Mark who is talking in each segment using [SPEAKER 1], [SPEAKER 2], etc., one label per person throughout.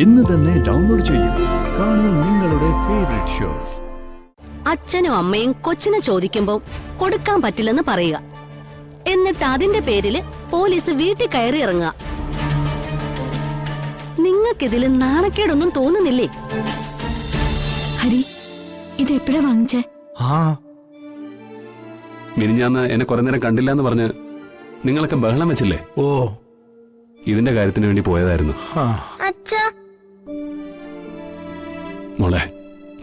[SPEAKER 1] ഇന്ന് തന്നെ ഡൗൺലോഡ് ചെയ്യൂ. കാണൂ നിങ്ങളുടെ ഫേവറേറ്റ് ഷോസ്.
[SPEAKER 2] അച്ഛനും അമ്മയും കൊച്ചിനെ ചോദിക്കുമ്പോൾ കൊടുക്കാൻ പറ്റില്ലെന്ന് പറയുക. എന്നിട്ട് അതിന്റെ പേരില് പോലീസ് വീട്ടിൽ കയറി ഇറങ്ങുക. നിങ്ങൾക്കിതില് നാണക്കേടൊന്നും തോന്നുന്നില്ലേ?
[SPEAKER 3] ഹരി, ഇത് എപ്പോഴാ വാങ്ങിച്ചേ?
[SPEAKER 4] മിനിഞ്ഞാന്ന് എന്നെ കുറെ നേരം കണ്ടില്ല എന്ന് പറഞ്ഞ് നിങ്ങളൊക്കെ ബഹളം വെച്ചില്ലേ?
[SPEAKER 5] ഓ,
[SPEAKER 4] ഇതിന്റെ കാര്യത്തിന് വേണ്ടി പോയതായിരുന്നു. മോളെ,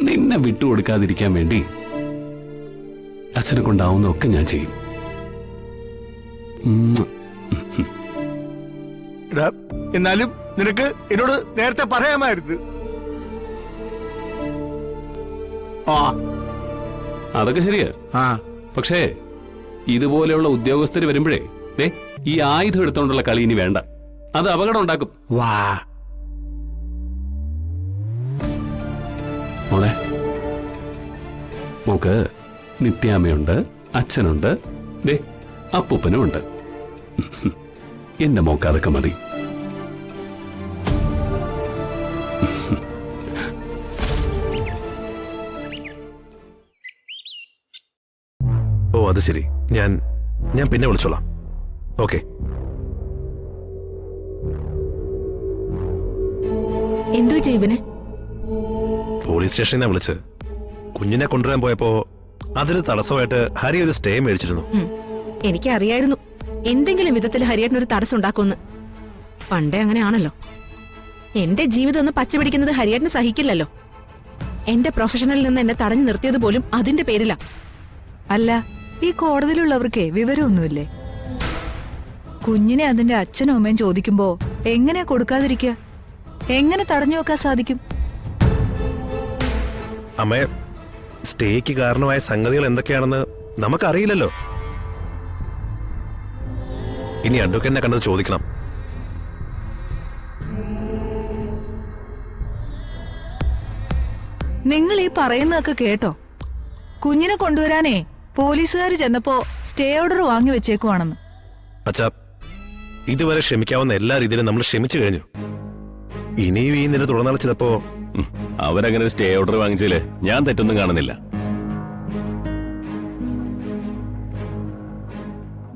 [SPEAKER 4] നിന്നെ വിട്ടുകൊടുക്കാതിരിക്കാൻ വേണ്ടി അച്ഛനെ കൊണ്ടാവുന്നതൊക്കെ ഞാൻ ചെയ്യും.
[SPEAKER 5] എന്നാലും നിനക്ക് എന്നോട് നേരത്തെ പറയാമായിരുന്നു.
[SPEAKER 4] അതൊക്കെ ശരിയാ. പക്ഷേ ഇതുപോലെയുള്ള ഉദ്യോഗസ്ഥര് വരുമ്പോഴേ ഈ ആയുധം എടുത്തോണ്ടുള്ള കളി ഇനി വേണ്ട. അത് അപകടം ഉണ്ടാക്കും. മോളെ, മോക്ക് നിത്യാമ്മയുണ്ട്, അച്ഛനുണ്ട്, അപ്പൂപ്പനും ഉണ്ട്. എന്റെ മോക്ക് അതൊക്കെ മതി.
[SPEAKER 6] ഓ, അത് ശരി. ഞാൻ പിന്നെ വിളിച്ചോളാം. ഓക്കെ.
[SPEAKER 3] എന്തോ ജീവനെ?
[SPEAKER 6] പോലീസ് സ്റ്റേഷനിൽ നിന്നാ വിളിച്ച്. കുഞ്ഞിനെ കൊണ്ടുവരാൻ പോയപ്പോ അതിന് തടസ്സമായിട്ട് ഹരി ഒരു സ്റ്റേ മേടിച്ചിരുന്നു.
[SPEAKER 3] എനിക്കറിയായിരുന്നു എന്തെങ്കിലും വിധത്തിൽ ഹരിയേട്ടനൊരു തടസ്സം ഉണ്ടാക്കുമെന്ന്. പണ്ടേ അങ്ങനെയാണല്ലോ. എന്റെ ജീവിതം ഒന്ന് പച്ചപിടിക്കുന്നത് ഹരിയേട്ടന് സഹിക്കില്ലല്ലോ. എന്റെ പ്രൊഫഷണലിൽ നിന്ന് എന്നെ തടഞ്ഞു നിർത്തിയത് പോലും അതിന്റെ പേരിലാ.
[SPEAKER 7] അല്ല, ഈ കോടതിയിലുള്ളവർക്ക് വിവരമൊന്നുമില്ലേ? കുഞ്ഞിനെ അതിന്റെ അച്ഛനും അമ്മയും ചോദിക്കുമ്പോ എങ്ങനെ കൊടുക്കാതിരിക്കുക? എങ്ങനെ തടഞ്ഞു വെക്കാൻ സാധിക്കും?
[SPEAKER 6] അമ്മയെ, സ്റ്റേക്ക് കാരണമായ സംഗതികൾ എന്തൊക്കെയാണെന്ന് നമുക്കറിയില്ലല്ലോ. ഇനി അഡ്വക്കേറ്റിനെ കണ്ടത് ചോദിക്കണം.
[SPEAKER 7] നിങ്ങൾ ഈ പറയുന്നതൊക്കെ കേട്ടോ? കുഞ്ഞിനെ കൊണ്ടുവരാനേ പോലീസുകാർ ചെന്നപ്പോ സ്റ്റേ ഓർഡർ വാങ്ങി വെച്ചേക്കുവാണെന്ന്.
[SPEAKER 6] അച്ഛാ, ഇതുവരെ ക്ഷമിക്കാവുന്ന എല്ലാ രീതിയിലും നമ്മൾ ക്ഷമിച്ചു കഴിഞ്ഞു. ഇനിയും ഈ നില തുടർന്നാൽ ചിലപ്പോ
[SPEAKER 8] അവരങ്ങനെ സ്റ്റേ ഓർഡർ വാങ്ങിച്ചാല് ഞാൻ തെറ്റൊന്നും കാണുന്നില്ല.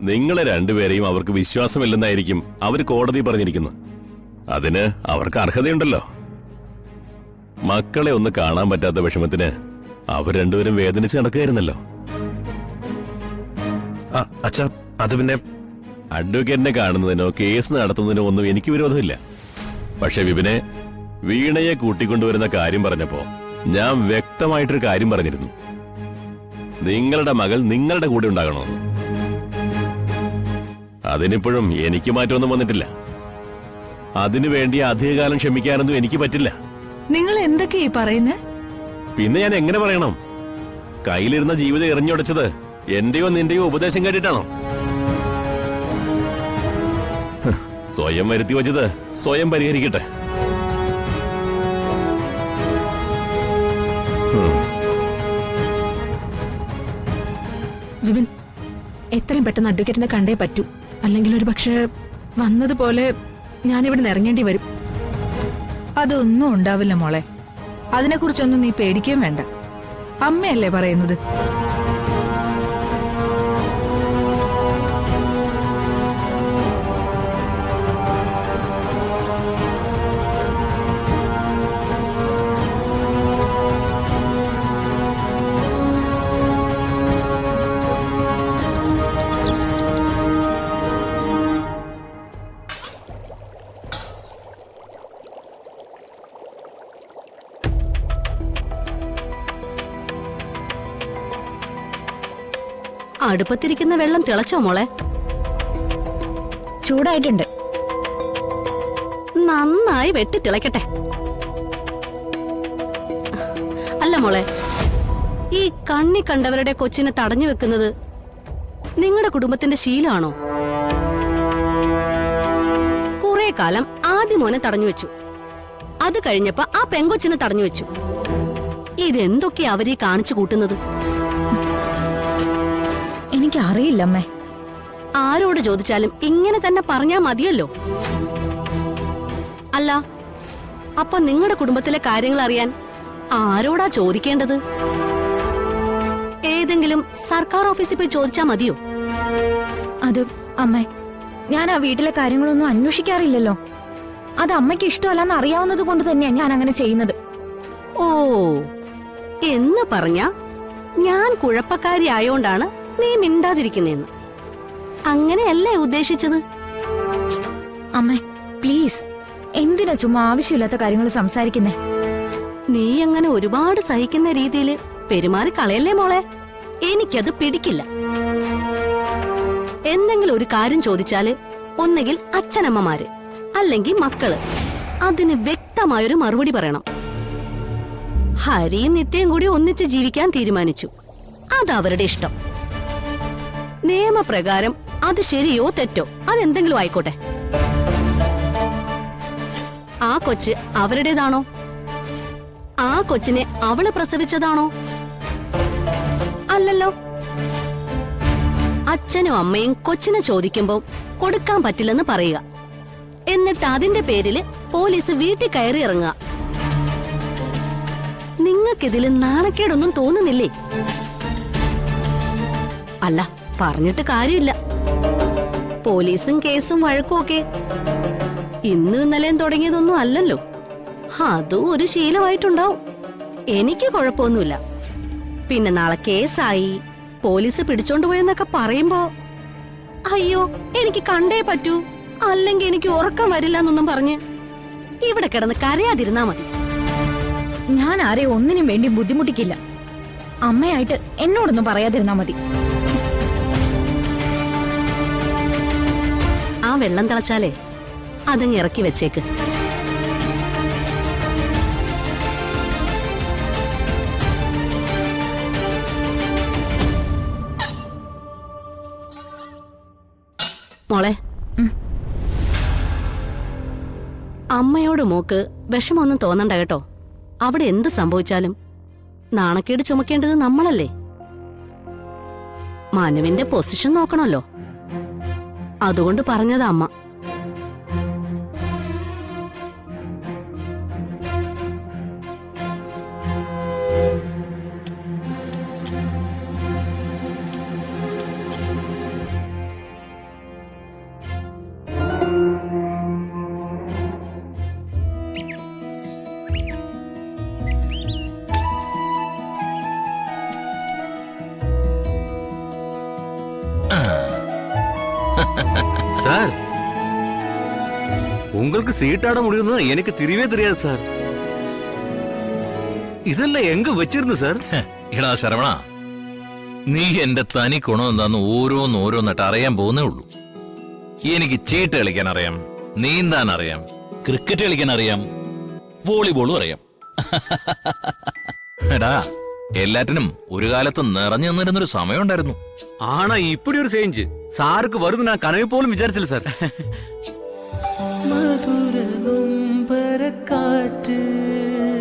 [SPEAKER 8] നിങ്ങളെ രണ്ടുപേരെയും അവർക്ക് വിശ്വാസമില്ലെന്നായിരിക്കും അവർ കോടതി പറഞ്ഞിരിക്കുന്നത്. അതിന് അവർക്ക് അർഹതയുണ്ടല്ലോ. മക്കളെ ഒന്ന് കാണാൻ പറ്റാത്ത വിഷമത്തിന് അവർ രണ്ടുപേരും വേദനിച്ച് നടക്കുകയായിരുന്നല്ലോ.
[SPEAKER 6] അച്ഛാ, അത് പിന്നെ
[SPEAKER 8] അഡ്വക്കേറ്റിനെ കാണുന്നതിനോ കേസ് നടത്തുന്നതിനോ ഒന്നും എനിക്ക് വിരോധമില്ല. പക്ഷെ വിപിനെ, വീണയെ കൂട്ടിക്കൊണ്ടുവരുന്ന കാര്യം പറഞ്ഞപ്പോ ഞാൻ വ്യക്തമായിട്ടൊരു കാര്യം പറഞ്ഞിരുന്നു. നിങ്ങളുടെ മകൾ നിങ്ങളുടെ കൂടെ ഉണ്ടാകണമെന്ന്. അതിനിപ്പോഴും എനിക്ക് മാറ്റമൊന്നും വന്നിട്ടില്ല. അതിനുവേണ്ടി അധികകാലം ക്ഷമിക്കാനൊന്നും എനിക്ക് പറ്റില്ല.
[SPEAKER 7] നിങ്ങൾ എന്തൊക്കെയാ പറയുന്നേ?
[SPEAKER 8] പിന്നെ ഞാൻ എങ്ങനെ പറയണം? കയ്യിലിരുന്ന ജീവിതം എറിഞ്ഞുടച്ചത് എന്റെയോ നിന്റെയോ ഉപദേശം കേട്ടിട്ടാണോ? സ്വയം വരുത്തി വച്ചത് സ്വയം പരിഹരിക്കട്ടെ.
[SPEAKER 3] വിപിൻ, എത്രയും പെട്ടെന്ന് അഡ്വക്കേറ്റിനെ കണ്ടേ പറ്റൂ. അല്ലെങ്കിൽ ഒരു പക്ഷേ വന്നതുപോലെ ഞാനിവിടെ ഇറങ്ങേണ്ടി വരും.
[SPEAKER 7] അതൊന്നും ഉണ്ടാവില്ല മോളെ. അതിനെക്കുറിച്ചൊന്നും നീ പേടിക്കുകയും വേണ്ട. അമ്മയല്ലേ പറയുന്നത്.
[SPEAKER 2] അടുപ്പത്തിരിക്കുന്ന വെള്ളം തിളച്ചോ മോളെ?
[SPEAKER 3] ചൂടായിട്ടുണ്ട്.
[SPEAKER 2] നന്നായി വെട്ടി തിളക്കട്ടെ. അല്ല മോളെ, ഈ കണ്ണി കണ്ടവരുടെ കൊച്ചിനെ തടഞ്ഞു വെക്കുന്നത് നിങ്ങളുടെ കുടുംബത്തിന്റെ ശീലമാണോ? കുറെ കാലം ആദ്യ മോനെ തടഞ്ഞു വെച്ചു. അത് കഴിഞ്ഞപ്പോ ആ പെങ്കൊച്ചിനെ തടഞ്ഞു വെച്ചു. ഇതെന്തൊക്കെയാ അവരീ കാണിച്ചു കൂട്ടുന്നത്?
[SPEAKER 3] എനിക്കറിയില്ല അമ്മേ.
[SPEAKER 2] ആരോട് ചോദിച്ചാലും ഇങ്ങനെ തന്നെ പറഞ്ഞാ മതിയല്ലോ. അല്ല, അപ്പൊ നിങ്ങളുടെ കുടുംബത്തിലെ കാര്യങ്ങൾ അറിയാൻ ആരോടാ ചോദിക്കേണ്ടത്? ഏതെങ്കിലും സർക്കാർ ഓഫീസിൽ പോയി ചോദിച്ചാ മതിയോ?
[SPEAKER 9] അത് അമ്മേ, ഞാൻ ആ വീട്ടിലെ കാര്യങ്ങളൊന്നും അന്വേഷിക്കാറില്ലല്ലോ. അത് അമ്മയ്ക്ക് ഇഷ്ടമല്ലെന്ന് അറിയാവുന്നത് കൊണ്ട് തന്നെയാ ഞാൻ അങ്ങനെ ചെയ്യുന്നത്.
[SPEAKER 2] ഓ, എന്ന് പറഞ്ഞ ഞാൻ കുഴപ്പക്കാരി ആയോണ്ടാണ് നീ മിണ്ടാതിരിക്കുന്നേന്ന് അങ്ങനെയല്ലേ ഉദ്ദേശിച്ചത്?
[SPEAKER 9] അമ്മേ പ്ലീസ്, എന്തിനാ ചുമ്മാ ആവശ്യമില്ലാത്ത കാര്യങ്ങൾ സംസാരിക്കുന്നേ?
[SPEAKER 2] നീ അങ്ങനെ ഒരുപാട് സഹിക്കുന്ന രീതിയിൽ പെരുമാറി കളയല്ലേ മോളെ. എനിക്കത് പിടിക്കില്ല. എന്തെങ്കിലും ഒരു കാര്യം ചോദിച്ചാല് ഒന്നുകിൽ അച്ഛനമ്മമാര് അല്ലെങ്കിൽ മക്കള് അതിന് വ്യക്തമായൊരു മറുപടി പറയണം. ഹരിയും നിത്യയും കൂടി ഒന്നിച്ച് ജീവിക്കാൻ തീരുമാനിച്ചു. അതവരുടെ ഇഷ്ടം. നിയമപ്രകാരം അത് ശരിയോ തെറ്റോ അതെന്തെങ്കിലും ആയിക്കോട്ടെ. ആ കൊച്ച് അവരുടേതാണോ? ആ കൊച്ചിനെ അവള് പ്രസവിച്ചതാണോ? അല്ലല്ലോ. അച്ഛനും അമ്മയും കൊച്ചിനെ ചോദിക്കുമ്പോ കൊടുക്കാൻ പറ്റില്ലെന്ന് പറയുക. എന്നിട്ട് അതിന്റെ പേരില് പോലീസ് വീട്ടിൽ കയറി ഇറങ്ങുക. നിങ്ങൾക്കിതില് നാണക്കേടൊന്നും തോന്നുന്നില്ലേ? അല്ല, പറഞ്ഞിട്ട് കാര്യമില്ല. പോലീസും കേസും വഴക്കും ഒക്കെ ഇന്നും ഇന്നലെയും തുടങ്ങിയതൊന്നും അല്ലല്ലോ. അതും ഒരു ശീലമായിട്ടുണ്ടാവും. എനിക്ക് കുഴപ്പമൊന്നുമില്ല. പിന്നെ നാളെ കേസായി പോലീസ് പിടിച്ചോണ്ടുപോയെന്നൊക്കെ പറയുമ്പോ അയ്യോ എനിക്ക് കണ്ടേ പറ്റൂ, അല്ലെങ്കിൽ എനിക്ക് ഉറക്കം വരില്ല എന്നൊന്നും പറഞ്ഞ് ഇവിടെ കിടന്ന് കരയാതിരുന്നാ മതി.
[SPEAKER 9] ഞാൻ ആരെയും ഒന്നിനും വേണ്ടി ബുദ്ധിമുട്ടിക്കില്ല. അമ്മയായിട്ട് എന്നോടൊന്നും പറയാതിരുന്നാ മതി.
[SPEAKER 2] ആ വെള്ളം തിളച്ചാലേ അതങ്ങ് ഇറക്കി വെച്ചേക്ക്. മോളെ, അമ്മയോട് മോക്ക് വിഷമൊന്നും തോന്നണ്ട കേട്ടോ. അവിടെ എന്ത് സംഭവിച്ചാലും നാണക്കേട് ചുമക്കേണ്ടത് നമ്മളല്ലേ. മനുവിന്റെ പൊസിഷൻ നോക്കണമല്ലോ. അതുകൊണ്ട് പറഞ്ഞതാ അമ്മ.
[SPEAKER 10] சார், உங்களுக்கு சீட்டாட முடியும்னு எனக்கு தெரியவே தெரியாது சார். ഇതെല്ലാം എങ്ക വെച്ചിരുന്നു സാർ?
[SPEAKER 11] എടാ ശരവണ, നീ എന്റെ തനി ഗുണം എന്താന്ന് ഓരോന്നോരോന്നിട്ട് അറിയാൻ പോകുന്നേ ഉള്ളൂ. എനിക്ക് ചീട്ട് കളിക്കാൻ അറിയാം, നീന്താൻ അറിയാം, ക്രിക്കറ്റ് കളിക്കാൻ അറിയാം, വോളിബോളും അറിയാം. എടാ, എല്ലാറ്റിനും ഒരു കാലത്ത് നിറഞ്ഞു നിന്നിരുന്നൊരു സമയം ഉണ്ടായിരുന്നു.
[SPEAKER 10] ആണാ ഇപ്പടി ഒരു ചേഞ്ച് സാർക്ക് വരുന്നു ഞാൻ കനവിൽ പോലും വിചാരിച്ചില്ല സാർ.